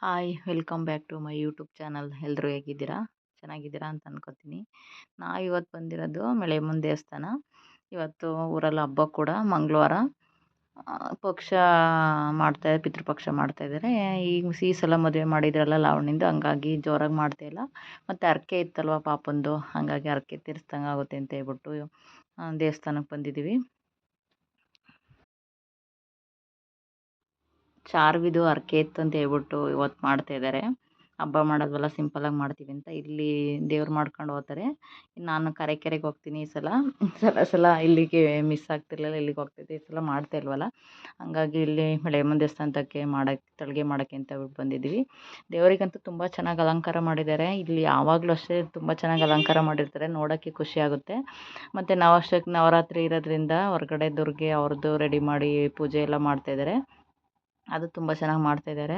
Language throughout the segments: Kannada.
Hi welcome back to my YouTube channel. ಎಲ್ಲರೂ ಹೇಗಿದ್ದೀರಾ? ಚೆನ್ನಾಗಿದ್ದೀರಾ ಅಂತ ಅನ್ಕೋತೀನಿ. ಇವತ್ತು ಬಂದಿರೋದು ಮಳೆಯಮ್ಮನ ದೇವಸ್ಥಾನ. ಇವತ್ತು ಊರಲ್ಲಿ ಹಬ್ಬ ಕೂಡ ಮಂಗಳವಾರ. ಪಕ್ಷ ಪಿತೃಪಕ್ಷ ಮಾಡ್ತಾಯಿದ್ದಾರೆ. ಈ ಸಲ ಮದುವೆ ಮಾಡಿದ್ರಲ್ಲ ಲಾವಣಿಂದು, ಹಂಗಾಗಿ ಜೋರಾಗಿ ಮಾಡ್ತಾಯಿಲ್ಲ. ಮತ್ತು ಹರಕೆ ಇತ್ತಲ್ವ ಪಾಪಂದು, ಹಾಗಾಗಿ ಹರಕೆ ತೀರಿಸ್ದಂಗೆ ಆಗುತ್ತೆ ಅಂತ ಹೇಳ್ಬಿಟ್ಟು ದೇವಸ್ಥಾನಕ್ಕೆ ಬಂದಿದ್ದೀವಿ. ಚಾರ್ವಿದು ಹರಕೆ ಇತ್ತು ಅಂತ ಹೇಳ್ಬಿಟ್ಟು ಇವತ್ತು ಮಾಡ್ತಾಯಿದ್ದಾರೆ. ಹಬ್ಬ ಮಾಡೋದ್ವಲ್ಲ, ಸಿಂಪಲಾಗಿ ಮಾಡ್ತೀವಿ ಅಂತ ಇಲ್ಲಿ ದೇವ್ರು ಮಾಡ್ಕೊಂಡು ಹೋಗ್ತಾರೆ. ನಾನು ಕರೆಕೆರೆಗೆ ಹೋಗ್ತೀನಿ ಈ ಸಲ ಇಲ್ಲಿಗೆ ಮಿಸ್ ಆಗ್ತಿರ್ಲಿಲ್ಲ, ಇಲ್ಲಿಗೆ ಹೋಗ್ತಿದ್ದೆ. ಈ ಸಲ ಮಾಡ್ತಾ ಇಲ್ವಲ್ಲ, ಹಂಗಾಗಿ ಇಲ್ಲಿ ಮಳೆಯಮ್ಮನ ದೇವಸ್ಥಾನಕ್ಕೆ ತಳಿಗೆ ಮಾಡೋಕ್ಕೆ ಅಂತ ಹೇಳ್ಬಿಟ್ಟು ಬಂದಿದ್ದೀವಿ. ದೇವರಿಗಂತೂ ತುಂಬ ಚೆನ್ನಾಗಿ ಅಲಂಕಾರ ಮಾಡಿದ್ದಾರೆ. ಇಲ್ಲಿ ಯಾವಾಗಲೂ ಅಷ್ಟೇ ತುಂಬ ಚೆನ್ನಾಗಿ ಅಲಂಕಾರ ಮಾಡಿರ್ತಾರೆ, ನೋಡೋಕ್ಕೆ ಖುಷಿ ಆಗುತ್ತೆ. ಮತ್ತು ನವರಾತ್ರಿ ಇರೋದ್ರಿಂದ ಹೊರಗಡೆ ದುರ್ಗೆ ಅವ್ರದ್ದು ರೆಡಿ ಮಾಡಿ ಪೂಜೆ ಎಲ್ಲ ಮಾಡ್ತಾಯಿದ್ದಾರೆ. ಅದು ತುಂಬ ಚೆನ್ನಾಗಿ ಮಾಡ್ತಾಯಿದ್ದಾರೆ.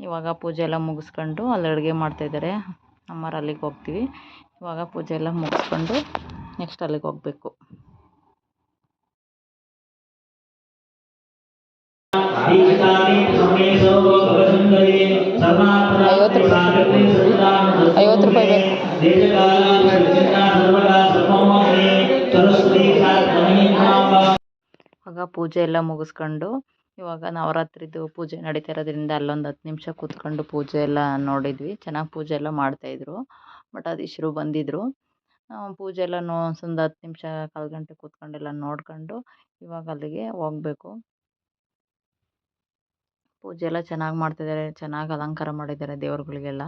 ಇವಾಗ ಪೂಜೆ ಎಲ್ಲ ಮುಗಿಸ್ಕೊಂಡು ಅಲ್ಲಿ ಅಡುಗೆ ಮಾಡ್ತಾಯಿದ್ದಾರೆ. ಅಮ್ಮರು ಅಲ್ಲಿಗೆ ಹೋಗ್ತೀವಿ. ಇವಾಗ ಪೂಜೆ ಎಲ್ಲ ಮುಗಿಸ್ಕೊಂಡು ನೆಕ್ಸ್ಟ್ ಅಲ್ಲಿಗೆ ಹೋಗಬೇಕು. ₹50 ಇವಾಗ ಪೂಜೆ ಎಲ್ಲ ಮುಗಿಸ್ಕೊಂಡು ಇವಾಗ ನವರಾತ್ರಿದು ಪೂಜೆ ನಡೀತಾ ಇರೋದ್ರಿಂದ ಅಲ್ಲೊಂದು 10 ನಿಮಿಷ ಕೂತ್ಕೊಂಡು ಪೂಜೆ ಎಲ್ಲ ನೋಡಿದ್ವಿ. ಚೆನ್ನಾಗಿ ಪೂಜೆ ಎಲ್ಲ ಮಾಡ್ತಾಯಿದ್ರು. ಮಠಾಧೀಶರು ಬಂದಿದ್ದರು. ಪೂಜೆ ಎಲ್ಲ ಒಂದು 10 ನಿಮಿಷ ಕಾಲು ಗಂಟೆ ಕೂತ್ಕೊಂಡೆಲ್ಲ ನೋಡ್ಕೊಂಡು ಇವಾಗ ಅಲ್ಲಿಗೆ ಹೋಗಬೇಕು. ಪೂಜೆ ಎಲ್ಲ ಚೆನ್ನಾಗಿ ಮಾಡ್ತಿದ್ದಾರೆ, ಚೆನ್ನಾಗಿ ಅಲಂಕಾರ ಮಾಡಿದ್ದಾರೆ ದೇವ್ರುಗಳಿಗೆಲ್ಲ.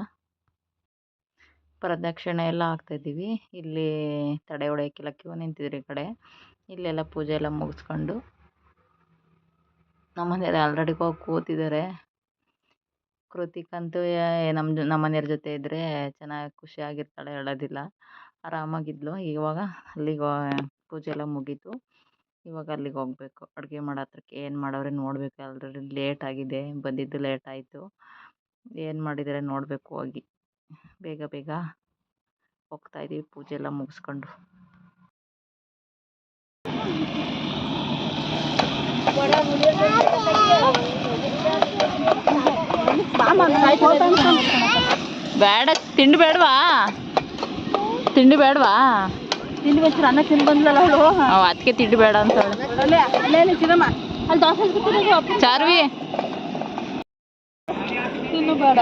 ಪ್ರದಕ್ಷಿಣೆ ಎಲ್ಲ ಆಗ್ತಾಯಿದ್ದೀವಿ. ಇಲ್ಲಿ ತಡೆ ಹೊಡೆಯೋಕ್ಕೆಲ್ಲ ಕ್ಯೂ ನಿಂತಿದ್ರು ಈ ಕಡೆ. ಇಲ್ಲೆಲ್ಲ ಪೂಜೆ ಎಲ್ಲ ಮುಗಿಸ್ಕೊಂಡು ನಮ್ಮ ಮನೆಯವ್ರು ಆಲ್ರೆಡಿ ಹೋಗಿ ಕೂತಿದ್ದಾರೆ. ಕೃತಿಕ್ ಅಂತೂ ನಮ್ಮ ಮನೆಯವ್ರ ಜೊತೆ ಇದ್ದರೆ ಚೆನ್ನಾಗಿ ಖುಷಿಯಾಗಿರ್ತಾಳೆ, ಹೇಳೋದಿಲ್ಲ, ಆರಾಮಾಗಿದ್ಲು. ಇವಾಗ ಅಲ್ಲಿಗೆ ಪೂಜೆ ಎಲ್ಲ ಮುಗೀತು. ಇವಾಗ ಅಲ್ಲಿಗೆ ಹೋಗಬೇಕು. ಅಡುಗೆ ಮಾಡೋ ಹತ್ರಕ್ಕೆ ಏನು ಮಾಡೋರೆ ನೋಡಬೇಕು. ಆಲ್ರೆಡಿ ಲೇಟ್ ಆಗಿದೆ, ಬಂದಿದ್ದು ಲೇಟ್ ಆಯಿತು. ಏನು ಮಾಡಿದ್ದಾರೆ ನೋಡಬೇಕು. ಹೋಗಿ ಬೇಗ ಬೇಗ ಹೋಗ್ತಾಯಿದ್ದೀವಿ ಪೂಜೆ ಎಲ್ಲ ಮುಗಿಸ್ಕೊಂಡು. ಬೇಡ, ತಿಂಡಿ ಬೇಡವಾ? ತಿಂಡಿ ಬೇಡವಾ? ತಿಂಡಿ ಬಂದು ಅನ್ನ ತಿಂದು ಬಂದ್ಲಲ್ಲ ಅವಳು, ಅದಕ್ಕೆ ತಿಂಡಿ ಬೇಡ ಅಂತ ಚಾರ್ವಿ ತಿನ್ನು ಬೇಡ.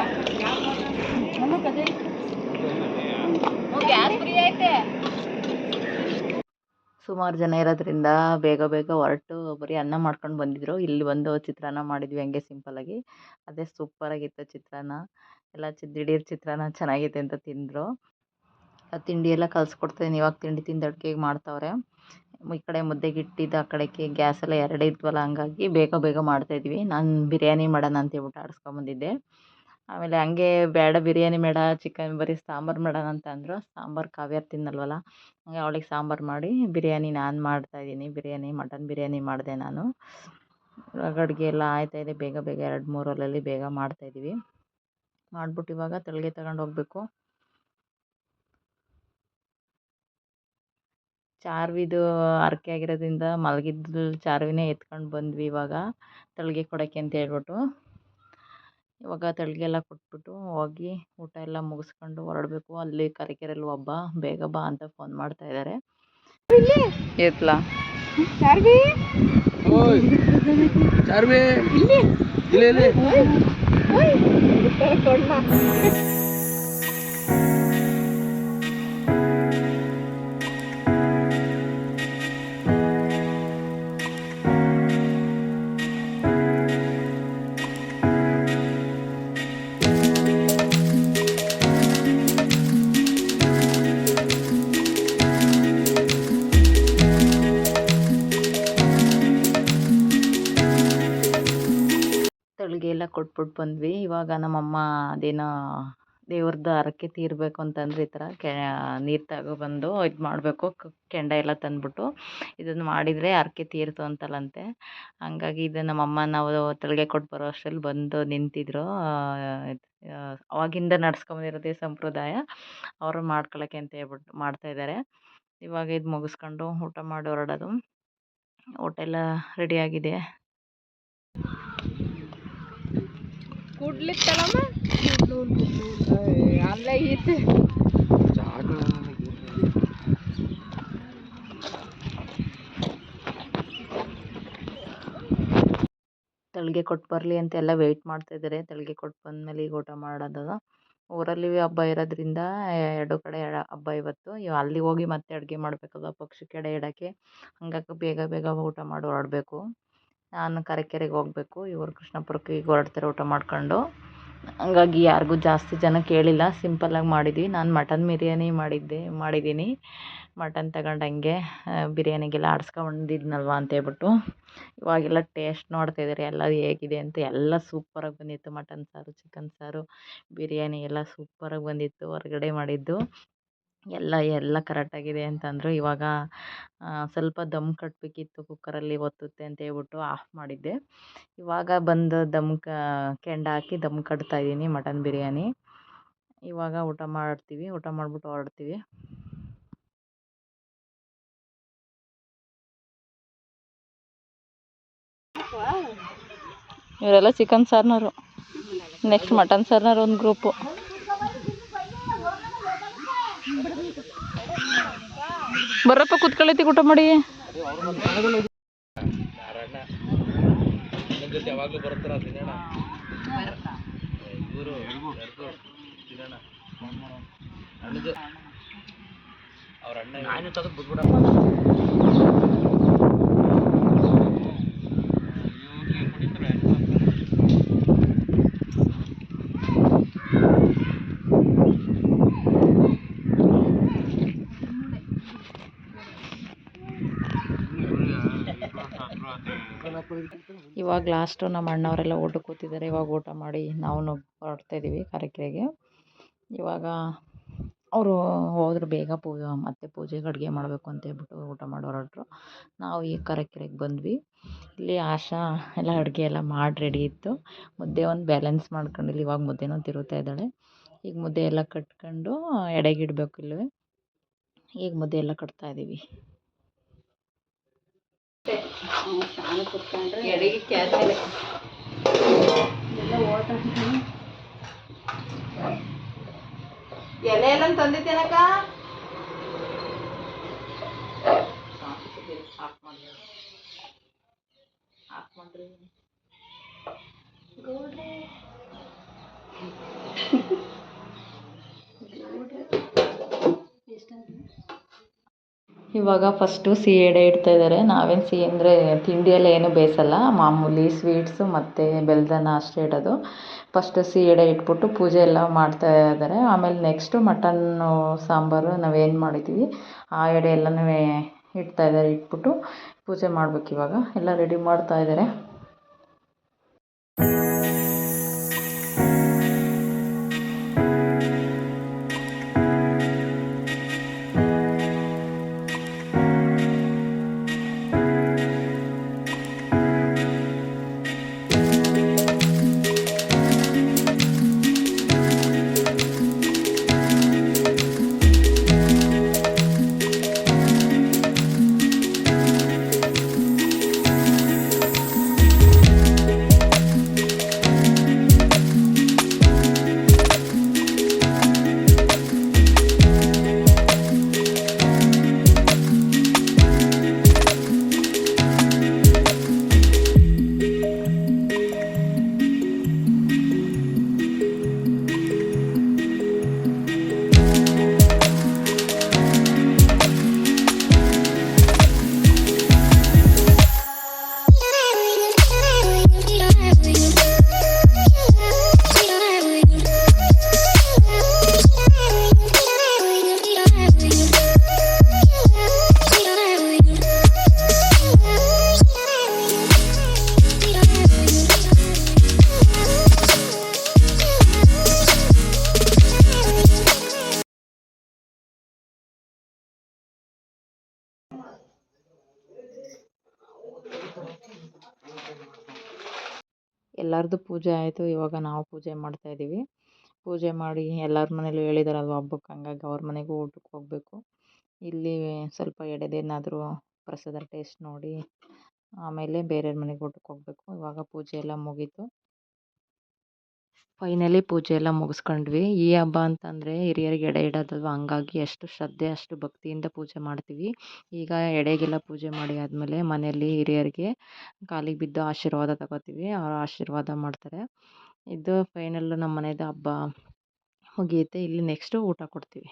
ಸುಮಾರು ಜನ ಇರೋದ್ರಿಂದ ಬೇಗ ಬೇಗ ಹೊರಟು ಬರೀ ಅನ್ನ ಮಾಡ್ಕೊಂಡು ಬಂದಿದ್ರು. ಇಲ್ಲಿ ಬಂದು ಚಿತ್ರಾನ್ನ ಮಾಡಿದ್ವಿ ಹಂಗೆ ಸಿಂಪಲಾಗಿ. ಅದೇ ಸೂಪರಾಗಿತ್ತು ಚಿತ್ರಾನ್ನ ಎಲ್ಲ. ದಿಢೀರ್ ಚಿತ್ರಾನ್ನ ಚೆನ್ನಾಗೈತೆ ಅಂತ ತಿಂದರು. ತಿಂಡಿ ಎಲ್ಲ ಕಲಿಸ್ಕೊಡ್ತಾಯಿದ್ದೀನಿ. ಇವಾಗ ತಿಂಡಿ ತಿಂದು ಅಡುಗೆ ಮಾಡ್ತಾವ್ರೆ. ಈ ಕಡೆ ಮುದ್ದೆಗೆ ಇಟ್ಟಿದ್ದು, ಆ ಕಡೆಗೆ ಗ್ಯಾಸ್ ಎಲ್ಲ ಎರಡೇ ಇದ್ವಲ್ಲ, ಹಂಗಾಗಿ ಬೇಗ ಬೇಗ ಮಾಡ್ತಾಯಿದ್ವಿ. ನಾನು ಬಿರಿಯಾನಿ ಮಾಡೋಣ ಅಂತ ಹೇಳ್ಬಿಟ್ಟು ಆಡಿಸ್ಕೊಂಬಂದಿದ್ದೆ. ಆಮೇಲೆ ಹಂಗೆ ಬೇಡ ಬಿರಿಯಾನಿ ಬೇಡ, ಚಿಕನ್ ಬರೀ ಸಾಂಬಾರು ಮಾಡೋಣ ಅಂತ ಅಂದರು. ಸಾಂಬಾರು ಕಾವ್ಯಾರು ತಿನ್ನಲ್ವಲ್ಲ, ಹಂಗೆ ಅವಳಿಗೆ ಸಾಂಬಾರು ಮಾಡಿ ಬಿರಿಯಾನಿ ನಾನು ಮಾಡ್ತಾಯಿದ್ದೀನಿ. ಮಟನ್ ಬಿರಿಯಾನಿ ಮಾಡಿದೆ ನಾನು. ಇವಾಗ ಅಡುಗೆ ಎಲ್ಲ ಆಯ್ತಾಯಿದೆ. ಬೇಗ ಬೇಗ 2-3 ಒಲೆಯಲ್ಲಿ ಬೇಗ ಮಾಡ್ತಾಯಿದ್ದೀವಿ. ಮಾಡಿಬಿಟ್ಟು ಇವಾಗ ತಳಿಗೆ ತಗೊಂಡು ಹೋಗಬೇಕು. ಚಾರ್ವಿದು ಹರಕೆ ಆಗಿರೋದ್ರಿಂದ ಮಲಗಿದ್ದು ಚಾರ್ವಿನೇ ಎತ್ಕೊಂಡು ಬಂದ್ವಿ ಇವಾಗ ತಳಿಗೆ ಕೊಡೋಕ್ಕೆ ಅಂತ ಹೇಳ್ಬಿಟ್ಟು. ಇವಾಗ ತಳಿಗೆ ಎಲ್ಲ ಕೊಟ್ಬಿಟ್ಟು ಹೋಗಿ ಊಟ ಎಲ್ಲ ಮುಗಿಸ್ಕೊಂಡು ಹೊರಡಬೇಕು. ಅಲ್ಲಿ ಕರೆಕೆರೆಯಲ್ಲಿ ಒಬ್ಬ ಬೇಗ ಬಾ ಅಂತ ಫೋನ್ ಮಾಡ್ತಾಯಿದ್ದಾರೆ. ಎತ್ಲಾ ಚಾರ್ವಿ, ಚಾರ್ವಿ ತಳಿಗೆ ಎಲ್ಲ ಕೊಟ್ಬಿಟ್ಟು ಬಂದ್ವಿ. ಇವಾಗ ನಮ್ಮಮ್ಮ ಅದೇನೋ ದೇವ್ರದ್ದು ಹರಕೆ ತೀರಬೇಕು ಅಂತಂದ್ರೆ ಈ ಥರ ನೀರು ತಗೊಬಂದು ಇದು ಮಾಡಬೇಕು. ಕೆಂಡ ಎಲ್ಲ ತಂದುಬಿಟ್ಟು ಇದನ್ನು ಮಾಡಿದರೆ ಹರಕೆ ತೀರ್ತು ಅಂತಲ್ಲಂತೆ. ಹಂಗಾಗಿ ಇದು ನಮ್ಮಮ್ಮ ನಾವು ತಳಿಗೆ ಕೊಟ್ಟು ಬರೋ ಅಷ್ಟರಲ್ಲಿ ಬಂದು ನಿಂತಿದ್ರು. ಅವಾಗಿಂದ ನಡ್ಸ್ಕೊಂಬಂದಿರೋದೇ ಸಂಪ್ರದಾಯ. ಅವರು ಮಾಡ್ಕೊಳ್ಳೋಕ್ಕೆ ಅಂತ ಹೇಳ್ಬಿಟ್ಟು ಮಾಡ್ತಾಯಿದ್ದಾರೆ. ಇವಾಗ ಇದು ಮುಗಿಸ್ಕೊಂಡು ಊಟ ಮಾಡಿ ಹೊರಡೋದು. ಊಟ ಎಲ್ಲ ರೆಡಿಯಾಗಿದೆ. ಕೂಡ್ಲಿತ್ತಲ್ಲಮ್ಮ ಅಲ್ಲೇ ಈಚೆ ತಳಿಗೆ ಕೊಟ್ಟು ಬರಲಿ ಅಂತ ಎಲ್ಲ ವೆಯ್ಟ್ ಮಾಡ್ತಾಯಿದ್ದಾರೆ. ತಳಿಗೆ ಕೊಟ್ಟು ಬಂದಮೇಲೆ ಈಗ ಊಟ ಮಾಡೋದು. ಊರಲ್ಲಿ ಹಬ್ಬ ಇರೋದ್ರಿಂದ ಎರಡು ಕಡೆ ಹಬ್ಬ ಇವತ್ತು. ಅಲ್ಲಿ ಹೋಗಿ ಮತ್ತೆ ಅಡುಗೆ ಮಾಡಬೇಕಲ್ವ ಪಕ್ಷಿಗೆ ಎಡೆ ಇಡೋಕ್ಕೆ. ಹಂಗಾಗಿ ಬೇಗ ಬೇಗ ಊಟ ಮಾಡಿ ಹೊರಡಬೇಕು. ನಾನು ಕರೆಕೆರೆಗೆ ಹೋಗಬೇಕು, ಇವರು ಕೃಷ್ಣಪುರಕ್ಕೆ ಈಗ ಹೊರಡ್ತಾರೆ ಊಟ ಮಾಡ್ಕೊಂಡು. ಹಂಗಾಗಿ ಯಾರಿಗೂ ಜಾಸ್ತಿ ಜನ ಕೇಳಿಲ್ಲ, ಸಿಂಪಲ್ಲಾಗಿ ಮಾಡಿದ್ವಿ. ನಾನು ಮಟನ್ ಬಿರಿಯಾನಿ ಮಾಡಿದ್ದೀನಿ. ಮಟನ್ ತಗೊಂಡು ಹಂಗೆ ಬಿರಿಯಾನಿಗೆಲ್ಲ ಆಡಿಸ್ಕೊಂಡಿದ್ನಲ್ವ ಅಂತೇಳ್ಬಿಟ್ಟು ಇವಾಗೆಲ್ಲ ಟೇಸ್ಟ್ ನೋಡ್ತಾಯಿದ್ದಾರೆ ಎಲ್ಲ ಹೇಗಿದೆ ಅಂತ. ಎಲ್ಲ ಸೂಪರಾಗಿ ಬಂದಿತ್ತು. ಮಟನ್ ಸಾರು, ಚಿಕನ್ ಸಾರು, ಬಿರಿಯಾನಿ ಎಲ್ಲ ಸೂಪರಾಗಿ ಬಂದಿತ್ತು. ಹೊರಗಡೆ ಮಾಡಿದ್ದು ಎಲ್ಲ ಕರೆಕ್ಟಾಗಿದೆ ಅಂತಂದರು. ಇವಾಗ ಸ್ವಲ್ಪ ದಮ್ ಕಟ್ಟಬೇಕಿತ್ತು ಕುಕ್ಕರಲ್ಲಿ, ಒತ್ತುತ್ತೆ ಅಂತ ಹೇಳ್ಬಿಟ್ಟು ಆಫ್ ಮಾಡಿದ್ದೆ. ಇವಾಗ ಬಂದು ಕೆಂಡ ಹಾಕಿ ದಮ್ ಕಟ್ತಾಯಿದ್ದೀನಿ ಮಟನ್ ಬಿರಿಯಾನಿ. ಇವಾಗ ಊಟ ಮಾಡ್ತೀವಿ, ಊಟ ಮಾಡಿಬಿಟ್ಟು ಹೊರಡ್ತೀವಿ. ಇವರೆಲ್ಲ ಚಿಕನ್ ಸಾರ್ನವರು, ನೆಕ್ಸ್ಟ್ ಮಟನ್ ಸಾರ್ನವ್ರು ಒಂದು ಗ್ರೂಪು. ಬರ್ರಪ್ಪ ಕೂತ್ಕೊಳ್ಳೈತಿ ಊಟ ಮಾಡಿ. ಇವಾಗ ಲಾಸ್ಟು ನಮ್ಮ ಅಣ್ಣವರೆಲ್ಲ ಊಟಕ್ಕೆ ಕೂತಿದ್ದಾರೆ. ಇವಾಗ ಊಟ ಮಾಡಿ ನಾವು ಹೊರಡ್ತಾಯಿದ್ದೀವಿ ಕರೆಕೆರೆಗೆ. ಇವಾಗ ಅವರು ಹೋದ್ರು ಬೇಗ ಮತ್ತೆ ಪೂಜೆಗೆ ಅಡುಗೆ ಮಾಡಬೇಕು ಅಂತ ಹೇಳ್ಬಿಟ್ಟು ಊಟ ಮಾಡಿ ಹೊರಟ್ರು. ನಾವು ಈಗ ಕರೆಕೆರೆಗೆ ಬಂದ್ವಿ. ಇಲ್ಲಿ ಆಶಾ ಎಲ್ಲ ಅಡುಗೆ ಎಲ್ಲ ಮಾಡಿ ರೆಡಿ ಇತ್ತು. ಮುದ್ದೆ ಒಂದು ಬ್ಯಾಲೆನ್ಸ್ ಮಾಡ್ಕೊಂಡಿಲ್ಲ, ಇವಾಗ ಮುದ್ದೆನೂ ತಿರುಗ್ತಾ ಇದ್ದಾಳೆ. ಈಗ ಮುದ್ದೆ ಎಲ್ಲ ಕಟ್ಕೊಂಡು ಎಡೆಗಿಡಬೇಕು ಇಲ್ಲವೇ. ಈಗ ಮುದ್ದೆ ಎಲ್ಲ ಕಟ್ತಾಯಿದ್ದೀವಿ. ಎಲೆ ಎಲ್ಲ ತಂದಿದ್ದೇನಕ್ಕ? ಇವಾಗ ಫಸ್ಟು ಸಿಹಿ ಎಡೆ ಇಡ್ತಾ ಇದ್ದಾರೆ. ನಾವೇನು ಸಿಹಿ ಅಂದರೆ ತಿಂಡಿ ಎಲ್ಲ ಏನು ಬೇಯಿಸಲ್ಲ, ಮಾಮೂಲಿ ಸ್ವೀಟ್ಸು ಮತ್ತು ಬೆಲ್ಲದನ್ನ ಅಷ್ಟೇ ಇಡೋದು. ಫಸ್ಟು ಸಿಹಿ ಎಡೆ ಇಟ್ಬಿಟ್ಟು ಪೂಜೆ ಎಲ್ಲ ಮಾಡ್ತಾ ಇದ್ದಾರೆ. ಆಮೇಲೆ ನೆಕ್ಸ್ಟು ಮಟನ್ನು ಸಾಂಬಾರು ನಾವೇನು ಮಾಡಿದ್ದೀವಿ ಆ ಎಡೆ ಎಲ್ಲನೂ ಇಟ್ಬಿಟ್ಟು ಪೂಜೆ ಮಾಡ್ಬೇಕು. ಇವಾಗ ಎಲ್ಲ ರೆಡಿ ಮಾಡ್ತಾ ಇದ್ದಾರೆ. ಎಲ್ಲರದ್ದು ಪೂಜೆ ಆಯಿತು. ಇವಾಗ ನಾವು ಪೂಜೆ ಮಾಡ್ತಾಯಿದ್ದೀವಿ. ಪೂಜೆ ಮಾಡಿ ಎಲ್ಲರ ಮನೇಲೂ ಹೇಳಿದಾರಲ್ವ ಹಬ್ಬಕ್ಕೆ, ಹಂಗಾಗಿ ಅವ್ರ ಮನೆಗೂ ಊಟಕ್ಕೆ ಹೋಗಬೇಕು. ಇಲ್ಲಿ ಸ್ವಲ್ಪ ಎಡೆದೇನಾದರೂ ಪ್ರಸಾದ ಟೇಸ್ಟ್ ನೋಡಿ ಆಮೇಲೆ ಬೇರೆಯವ್ರ ಮನೆಗೆ ಊಟಕ್ಕೆ ಹೋಗಬೇಕು. ಇವಾಗ ಪೂಜೆ ಎಲ್ಲ ಮುಗೀತು. ಫೈನಲಿ ಪೂಜೆ ಎಲ್ಲ ಮುಗಿಸ್ಕೊಂಡ್ವಿ. ಈ ಹಬ್ಬ ಅಂತಂದರೆ ಹಿರಿಯರಿಗೆ ಎಡೆ ಇಡೋದಲ್ವ, ಹಂಗಾಗಿ ಎಷ್ಟು ಶ್ರದ್ಧೆ ಅಷ್ಟು ಭಕ್ತಿಯಿಂದ ಪೂಜೆ ಮಾಡ್ತೀವಿ. ಈಗ ಎಡೆಗೆಲ್ಲ ಪೂಜೆ ಮಾಡಿ ಆದಮೇಲೆ ಮನೆಯಲ್ಲಿ ಹಿರಿಯರಿಗೆ ಕಾಲಿಗೆ ಬಿದ್ದು ಆಶೀರ್ವಾದ ತಗೋತೀವಿ. ಅವ್ರು ಆಶೀರ್ವಾದ ಮಾಡ್ತಾರೆ. ಇದು ಫೈನಲ್ಲು ನಮ್ಮ ಮನೆದು ಹಬ್ಬ ಮುಗಿಯುತ್ತೆ. ಇಲ್ಲಿ ನೆಕ್ಸ್ಟು ಊಟ ಕೊಡ್ತೀವಿ.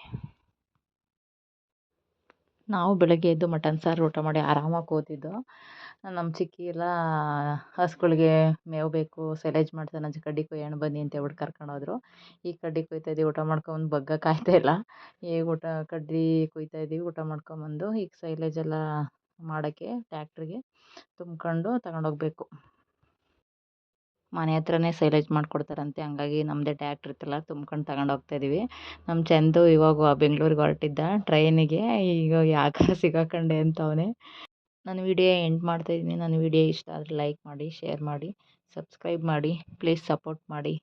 ನಾವು ಬೆಳಗ್ಗೆ ಎದ್ದು ಮಟನ್ ಸಾರು ಊಟ ಮಾಡಿ ಆರಾಮಾಗಿ ಕೂತಿದ್ದು. ನಮ್ಮ ಚಿಕ್ಕಿ ಎಲ್ಲ ಹಸುಗಳ್ಗೆ ಮೇವು ಬೇಕು, ಸೈಲೇಜ್ ಮಾಡ್ತಾನೆ, ಅಜ್ಜಿ ಕಡ್ಡಿ ಕೊಯ್ಯೋಣ ಬನ್ನಿ ಅಂತ ಹೇಳ್ಬಿಟ್ಟು ಕರ್ಕೊಂಡೋದ್ರು. ಈಗ ಕಡ್ಡಿ ಕೊಯ್ತಾ ಇದ್ದೀವಿ, ಊಟ ಮಾಡ್ಕೊಂಡು ಬಗ್ಗಕ್ಕೆ ಆಗ್ತಾ ಇಲ್ಲ. ಈಗ ಕಡ್ಡಿ ಕೊಯ್ತಾ ಇದ್ದೀವಿ, ಊಟ ಮಾಡ್ಕೊಂಬಂದು ಈಗ ಸೈಲೇಜ್ ಎಲ್ಲ ಮಾಡೋಕ್ಕೆ ಟ್ಯಾಕ್ಟ್ರಿಗೆ ತುಂಬ್ಕೊಂಡು ತಗೊಂಡೋಗ್ಬೇಕು. ಮನೆ ಹತ್ರನೇ ಸೈಲೇಜ್ ಮಾಡಿಕೊಡ್ತಾರಂತೆ, ಹಂಗಾಗಿ ನಮ್ಮದೇ ಟ್ಯಾಕ್ಟ್ರ್ ಇತ್ತಲ್ಲ ತುಂಬ್ಕೊಂಡು ತಗೊಂಡೋಗ್ತಾ ಇದ್ದೀವಿ. ನಮ್ಮ ಚಂದು ಇವಾಗ ಬೆಂಗ್ಳೂರಿಗೆ ಹೊರಟಿದ್ದ ಟ್ರೈನಿಗೆ, ಈಗ ಯಾಕೆ ಸಿಗಾಕೊಂಡೆ ಅಂತವನೇ. ನಾನು ವಿಡಿಯೋ ಎಂಡ್ ಮಾಡ್ತಾಯಿದ್ದೀನಿ. ನನ್ನ ವಿಡಿಯೋ ಇಷ್ಟ ಆದರೆ ಲೈಕ್ ಮಾಡಿ, ಶೇರ್ ಮಾಡಿ, ಸಬ್ಸ್ಕ್ರೈಬ್ ಮಾಡಿ, ಪ್ಲೀಸ್ ಸಪೋರ್ಟ್ ಮಾಡಿ.